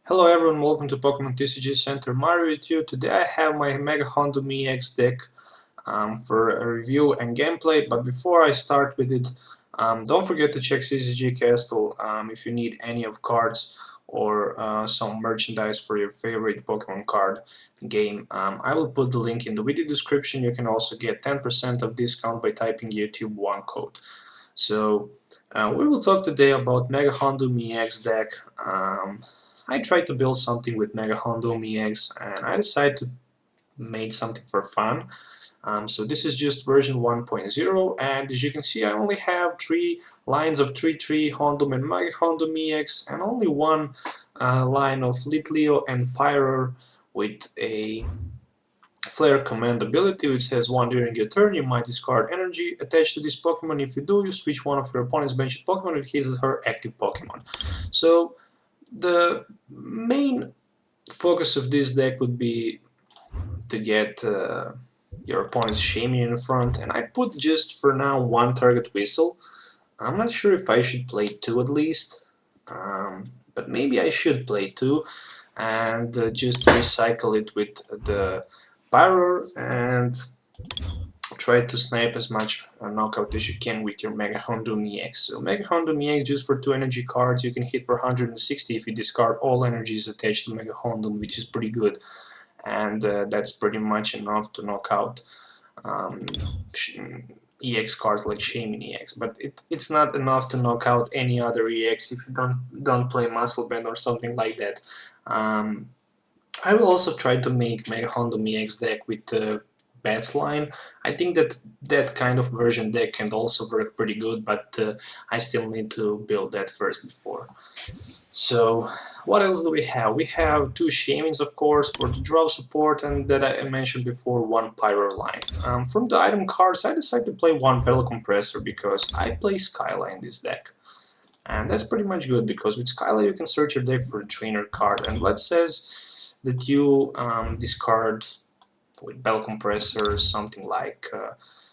Hello everyone, welcome to Pokemon TCG Center Mario with you. Today I have my Mega Houndoom EX deck for a review and gameplay, but before I start with it, don't forget to check TCG Castle if you need any of cards or some merchandise for your favorite Pokemon card game. I will put the link in the video description. You can also get 10% of discount by typing YouTube 1 code. So we will talk today about Mega Houndoom EX deck. I tried to build something with Mega Houndoom EX and I decided to make something for fun. So this is just version 1.0, and as you can see I only have 3 lines of 3-3 Houndoom and Mega Houndoom EX and only one line of Litleo and Pyroar with a Flare command ability which says during your turn you might discard energy attached to this Pokemon. If you do, you switch one of your opponent's benched Pokemon with his or her active Pokemon. So the main focus of this deck would be to get your opponent's Shaymin in front, and I put just for now one target Whistle. I'm not sure if I should play two at least, but maybe I should play two and just recycle it with the Pyroar and try to snipe as much knockout as you can with your Mega Houndoom EX. So Mega Houndoom EX just for 2 energy cards, you can hit for 160 if you discard all energies attached to Mega Houndoom, which is pretty good. And that's pretty much enough to knock out um, EX cards like Shaymin EX. But it's not enough to knock out any other EX if you don't play Muscle Band or something like that. I will also try to make Mega Houndoom EX deck with the Bats line. I think that kind of version deck can also work pretty good, but I still need to build that first before. So what else do we have? We have 2 Shaymins, of course, for the draw support, and that I mentioned before, 1 Pyro line. From the item cards, I decided to play 1 Battle Compressor because I play Skyla in this deck. And that's pretty much good, because with Skyla you can search your deck for a trainer card, and let's says that you discard with Battle Compressor something like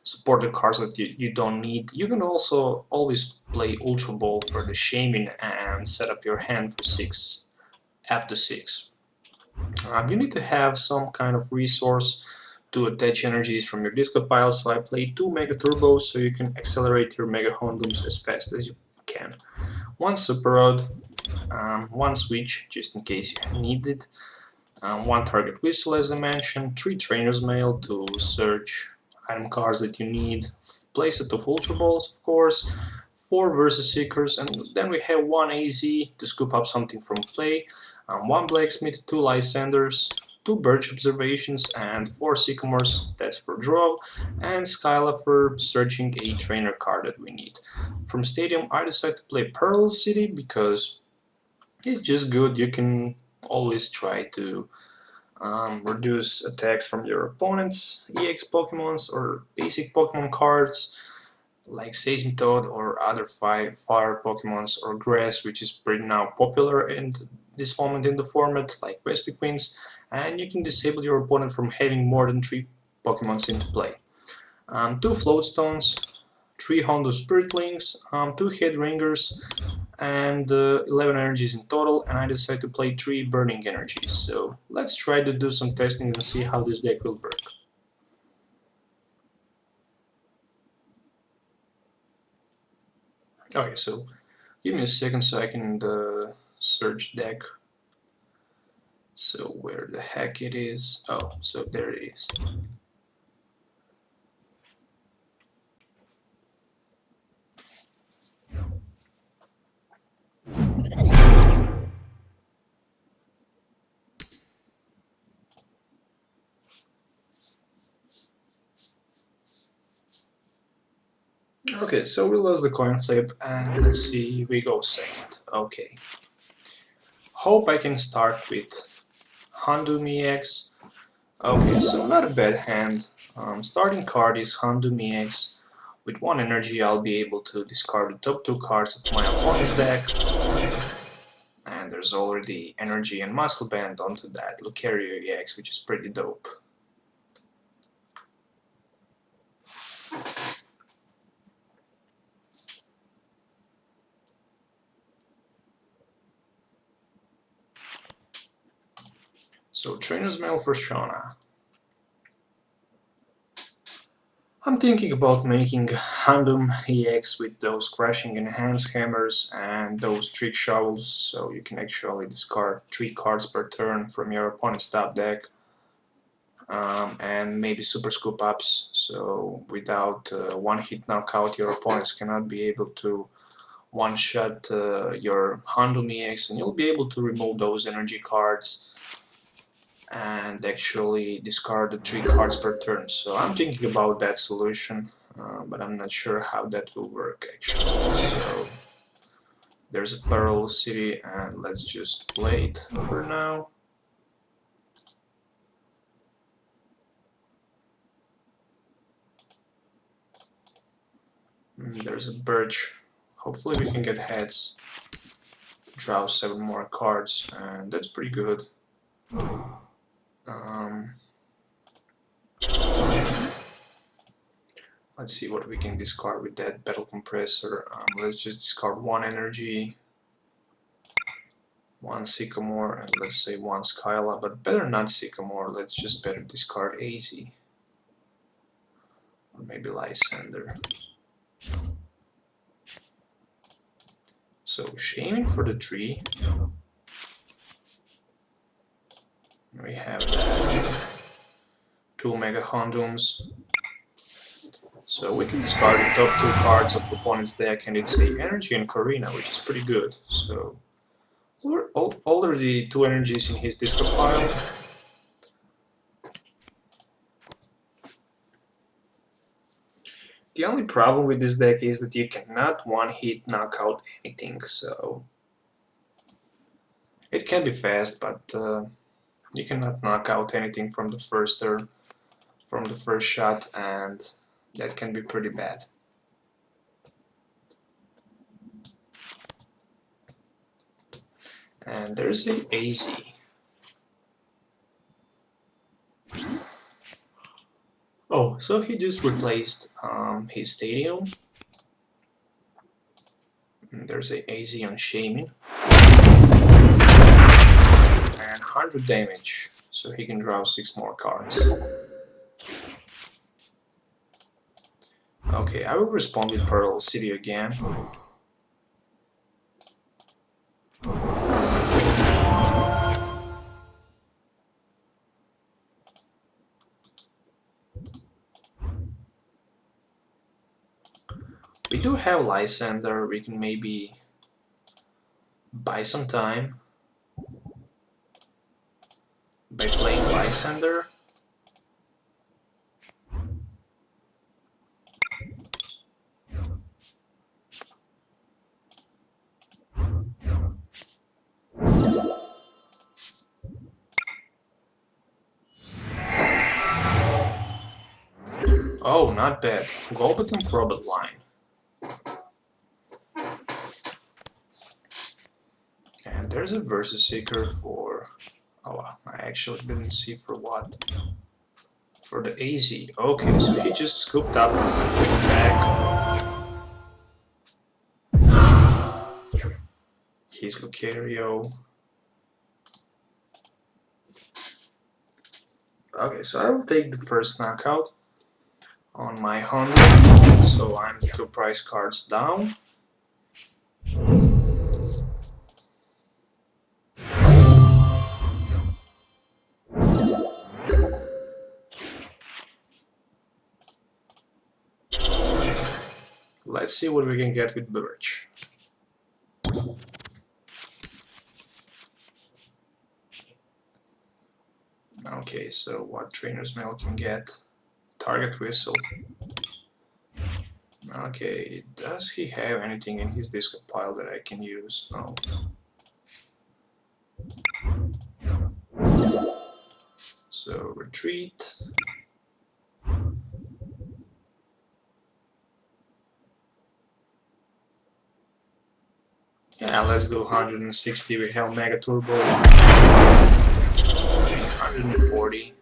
supported cards that you don't need. You can also always play Ultra Ball for the Shaymin and set up your hand for 6, up to 6. You need to have some kind of resource to attach energies from your discard pile, so I play 2 Mega Turbos so you can accelerate your Mega Houndooms as fast as you can. 1 Super Rod, 1 Switch just in case you need it, 1 target Whistle as I mentioned, 3 Trainer's Mail to search item cards that you need, place it of Ultra Balls of course, 4 Versus Seekers, and then we have 1 AZ to scoop up something from play, 1 Blacksmith, 2 Lysanders, 2 Birch Observations, and 4 Sycamores, that's for draw, and Skyla for searching a trainer card that we need. From Stadium I decided to play Pearl City because it's just good. You can always try to reduce attacks from your opponent's EX Pokemons or basic Pokemon cards like Toad or other fire Pokemons or Grass, which is pretty now popular in this moment in the format, like Vespiquen, and you can disable your opponent from having more than 3 Pokemons into play. 2 Floatstones, 3 Hondo Spiritlings, 2 Headringers, and 11 energies in total, and I decided to play 3 burning energies. So let's try to do some testing and see how this deck will work. Okay, so give me a second so I can search deck. So where the heck it is? Oh, so there it is. Okay, so we lost the coin flip, and let's see, we go second. Okay. Hope I can start with Houndoom EX. Okay, so not a bad hand. Starting card is Houndoom EX. With 1 energy I'll be able to discard the top 2 cards of my opponent's deck. And there's already energy and Muscle Band onto that Lucario EX, which is pretty dope. So Trainer's Mail for Shauna. I'm thinking about making Houndoom EX with those crashing enhanced hammers and those trick shovels, so you can actually discard 3 cards per turn from your opponent's top deck, and maybe super scoop ups, so without one hit knockout your opponents cannot be able to one shot your Houndoom EX, and you'll be able to remove those energy cards and actually discard the 3 cards per turn. So I'm thinking about that solution, but I'm not sure how that will work actually. So there's a parallel city, and let's just play it for now. There's a birch. Hopefully we can get heads. Draw 7 more cards, and that's pretty good. Let's see what we can discard with that battle compressor. Let's just discard 1 energy, 1 Sycamore, and let's say 1 Skyla, but better not Sycamore. Let's just better discard AZ, or maybe Lysander. So shaming for the 3. We have that. 2 Mega Houndooms. So we can discard the top 2 cards of the opponent's deck, and it's a Energy and Karina, which is pretty good. So we're already 2 energies in his discard pile. The only problem with this deck is that you cannot one-hit knock out anything, so it can be fast, but you cannot knock out anything from the first turn, from the first shot, and that can be pretty bad. And there's a AZ. Oh, so he just replaced his stadium. And there's a AZ on Shaman. And 100 damage, so he can draw 6 more cards. Okay, I will respond with Pearl City again. We do have Lysander, we can maybe buy some time by playing Lysander. Oh, not bad. Golbet and Probot line. And there's a Versus Seeker for... Oh, I actually didn't see for what. For the AZ. Okay, so he just scooped up and put it back. He's Lucario. Okay, so I will take the first knockout on my Houndoom, so I'm 2 price cards down. Let's see what we can get with Birch. Okay, so what Trainer's Mail can get? Target Whistle. Okay, does he have anything in his discard pile that I can use? No. So retreat. Yeah, let's do 160. We have Mega Turbo. 140.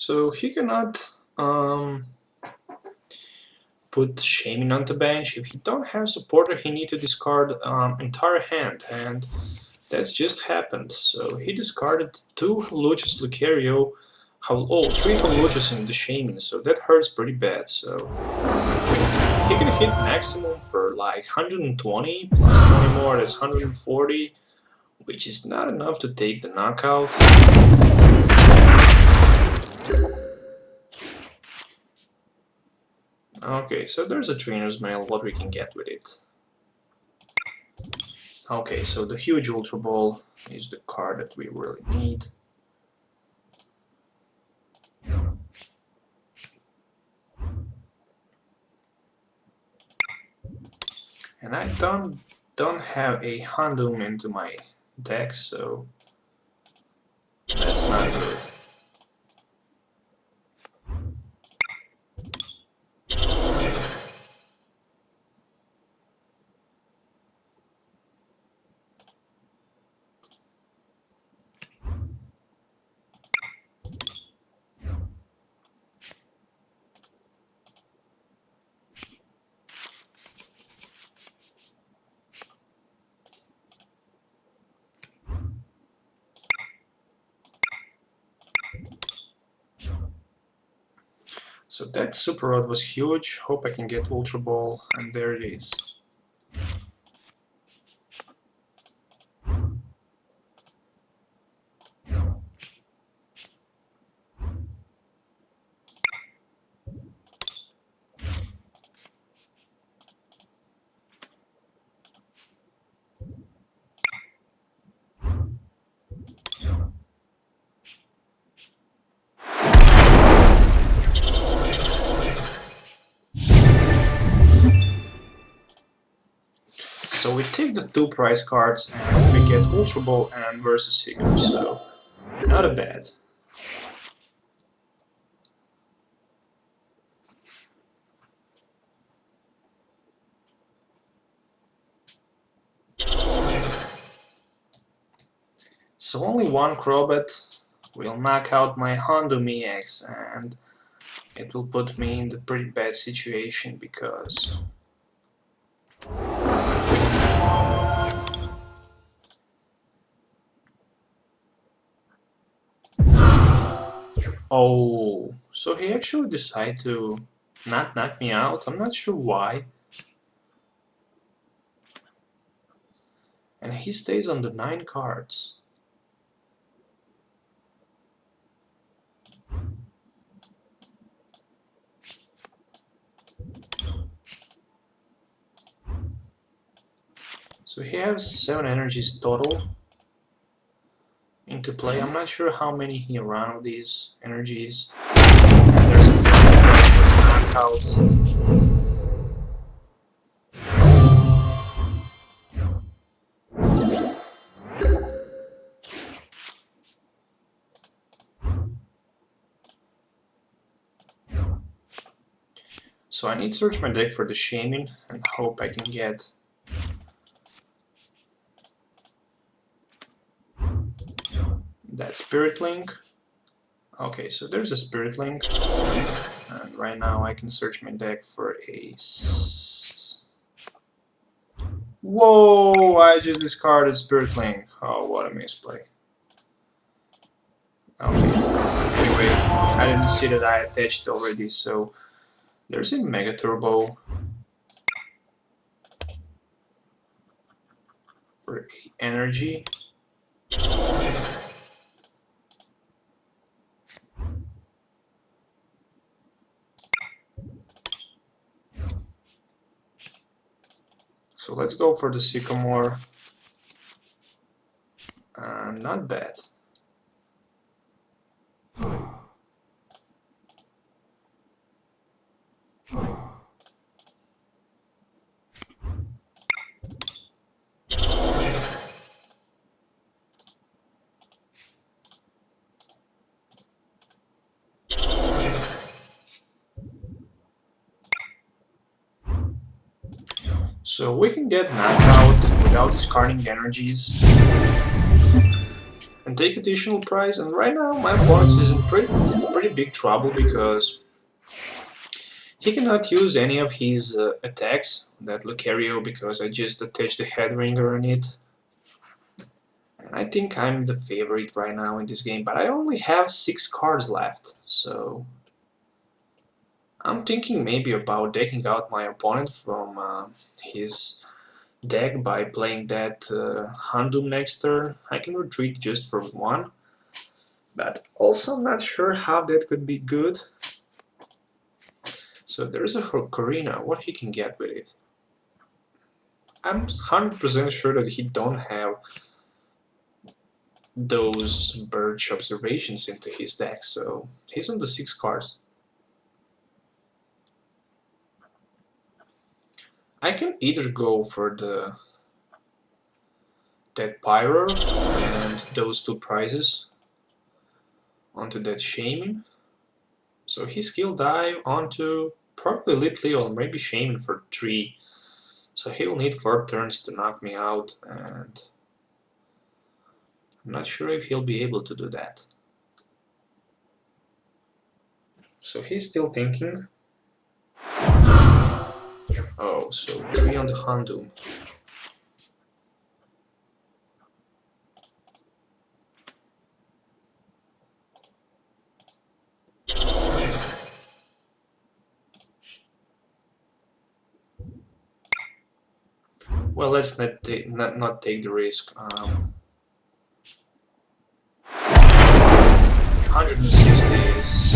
So he cannot put Shaman on the bench. If he don't have supporter, he need to discard entire hand, and that's just happened. So he discarded 2 Luchas Lucario, oh, 3 Luchas in the Shaman, so that hurts pretty bad. So he can hit maximum for like 120 plus 20 more, that's 140, which is not enough to take the knockout. Okay, so there's a Trainer's Mail, what we can get with it. Okay, so the huge Ultra Ball is the card that we really need. And I don't have a Houndoom into my deck, so that's not good. So that Super Rod was huge, hope I can get Ultra Ball, and there it is. So we take the 2 prize cards and we get Ultra Ball and Versus Seeker, so not a bad. So only 1 Crobat will knock out my Houndoom EX, and it will put me in the pretty bad situation because oh, so he actually decided to not knock me out. I'm not sure why. And he stays on the 9 cards. So he has 7 energies total into play. I'm not sure how many he ran of these energies. And there's a flying price for the knockout. So I need to search my deck for the Shaman and hope I can get that Spirit Link. Okay, so there's a Spirit Link, and right now I can search my deck for a... Whoa! I just discarded Spirit Link. Oh, what a misplay. Okay, anyway, I didn't see that I attached already, so there's a Mega Turbo for energy. So let's go for the Sycamore. Not bad. So we can get knockout without discarding energies. And and take additional prize. And right now my opponent is in pretty big trouble because he cannot use any of his attacks, that Lucario, because I just attached the Headringer on it. And I think I'm the favorite right now in this game, but I only have 6 cards left, so I'm thinking maybe about decking out my opponent from his deck by playing that Houndoom next turn. I can retreat just for 1, but also I'm not sure how that could be good. So there's a Corina, what he can get with it. I'm 100% sure that he don't have those Birch observations into his deck, so he's on the 6 cards. I can either go for that Pyroar and those 2 prizes onto that Shaman. So he skill dive onto probably Litli or maybe Shaman for 3. So he'll need 4 turns to knock me out, and I'm not sure if he'll be able to do that. So he's still thinking. Oh, so 3 on the Houndoom. Well, let's not take the risk. 160 is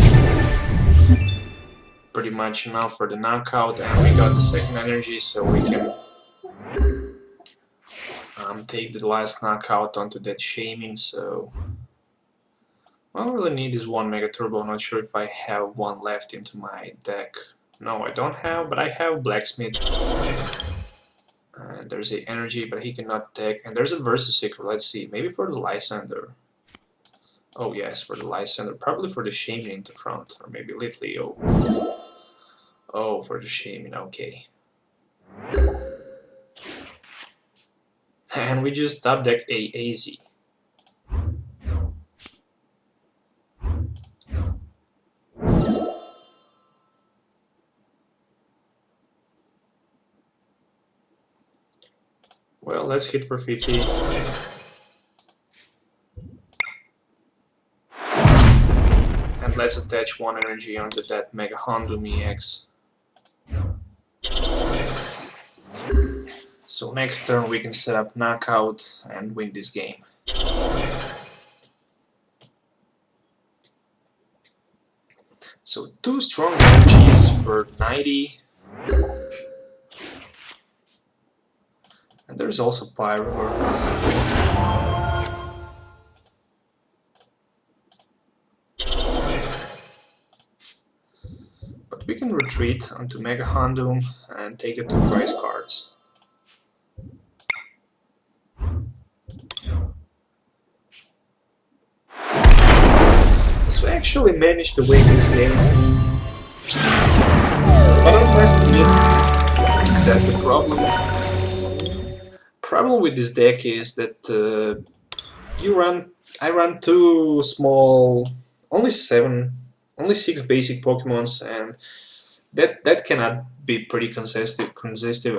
pretty much enough for the knockout, and we got the second energy, so we can take the last knockout onto that Shaman. So all I really need is 1 Mega Turbo. I'm not sure if I have 1 left into my deck. No, I don't have, but I have Blacksmith. There's a energy, but he cannot take. And there's a Versus Seeker. Let's see, maybe for the Lysander. Oh yes, for the Lysander. Probably for the Shaman in the front, or maybe Litli. Oh, for the Shaman. Okay. And we just top deck a AZ. Well, let's hit for 50. And let's attach 1 energy onto that Mega Houndoom EX. So next turn we can set up knockout and win this game. So 2 strong energies for 90. And there's also Pyroar. But we can retreat onto Mega Houndoom and take the 2 prize cards. So I actually managed to win this game. But I must admit that the problem with this deck is that I run 2 small, only 6 basic Pokemons, and that cannot be pretty consistent,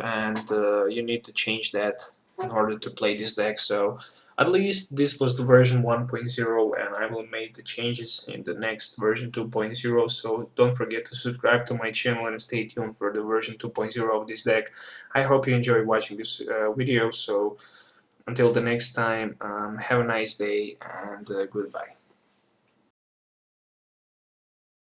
and you need to change that in order to play this deck. So at least this was the version 1.0, and I will make the changes in the next version 2.0, so don't forget to subscribe to my channel and stay tuned for the version 2.0 of this deck. I hope you enjoyed watching this video, so until the next time, have a nice day, and goodbye.